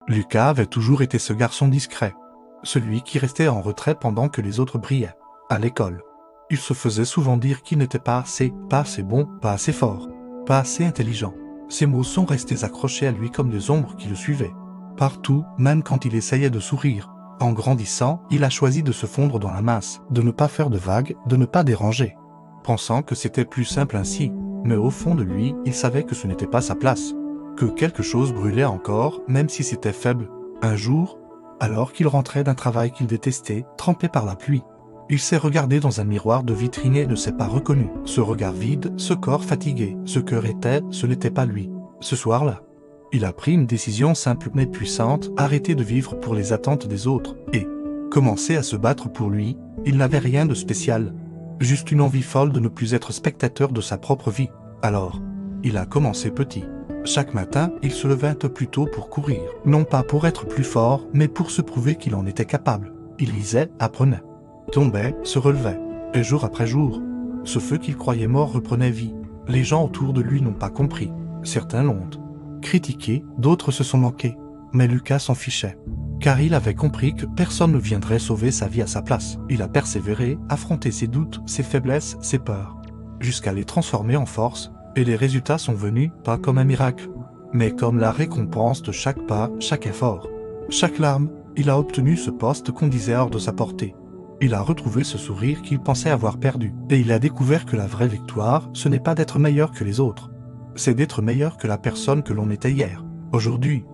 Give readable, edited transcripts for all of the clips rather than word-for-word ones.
Lucas avait toujours été ce garçon discret. Celui qui restait en retrait pendant que les autres brillaient. À l'école. Il se faisait souvent dire qu'il n'était pas assez bon, pas assez fort, pas assez intelligent. Ces mots sont restés accrochés à lui comme des ombres qui le suivaient. Partout, même quand il essayait de sourire. En grandissant, il a choisi de se fondre dans la masse, de ne pas faire de vagues, de ne pas déranger. Pensant que c'était plus simple ainsi, mais au fond de lui, il savait que ce n'était pas sa place. Que quelque chose brûlait encore, même si c'était faible. Un jour, alors qu'il rentrait d'un travail qu'il détestait, trempé par la pluie, il s'est regardé dans un miroir de vitrine et ne s'est pas reconnu. Ce regard vide, ce corps fatigué, ce cœur était, ce n'était pas lui. Ce soir-là, il a pris une décision simple mais puissante, arrêter de vivre pour les attentes des autres, et commencer à se battre pour lui. Il n'avait rien de spécial, juste une envie folle de ne plus être spectateur de sa propre vie. Alors, il a commencé petit. Chaque matin, il se levait un peu plus tôt pour courir, non pas pour être plus fort, mais pour se prouver qu'il en était capable. Il lisait, apprenait, tombait, se relevait, et jour après jour, ce feu qu'il croyait mort reprenait vie. Les gens autour de lui n'ont pas compris. Certains l'ont critiqué, d'autres se sont moqués. Mais Lucas s'en fichait, car il avait compris que personne ne viendrait sauver sa vie à sa place. Il a persévéré, affronté ses doutes, ses faiblesses, ses peurs, jusqu'à les transformer en force, et les résultats sont venus, pas comme un miracle, mais comme la récompense de chaque pas, chaque effort, chaque larme. Il a obtenu ce poste qu'on disait hors de sa portée. Il a retrouvé ce sourire qu'il pensait avoir perdu, et il a découvert que la vraie victoire, ce n'est pas d'être meilleur que les autres, c'est d'être meilleur que la personne que l'on était hier. Aujourd'hui,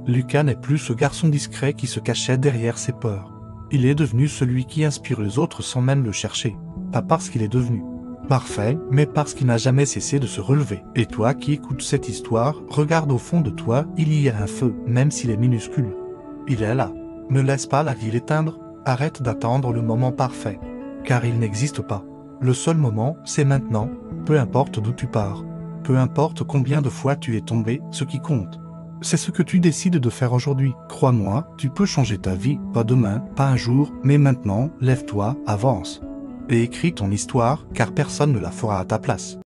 Lucas n'est plus ce garçon discret qui se cachait derrière ses peurs. Il est devenu celui qui inspire les autres sans même le chercher, pas parce qu'il est devenu parfait, mais parce qu'il n'a jamais cessé de se relever. Et toi qui écoutes cette histoire, regarde au fond de toi, il y a un feu, même s'il est minuscule. Il est là. Ne laisse pas la vie l'éteindre, arrête d'attendre le moment parfait, car il n'existe pas. Le seul moment, c'est maintenant, peu importe d'où tu pars, peu importe combien de fois tu es tombé, ce qui compte, c'est ce que tu décides de faire aujourd'hui. Crois-moi, tu peux changer ta vie, pas demain, pas un jour, mais maintenant, lève-toi, avance. Et écris ton histoire, car personne ne la fera à ta place.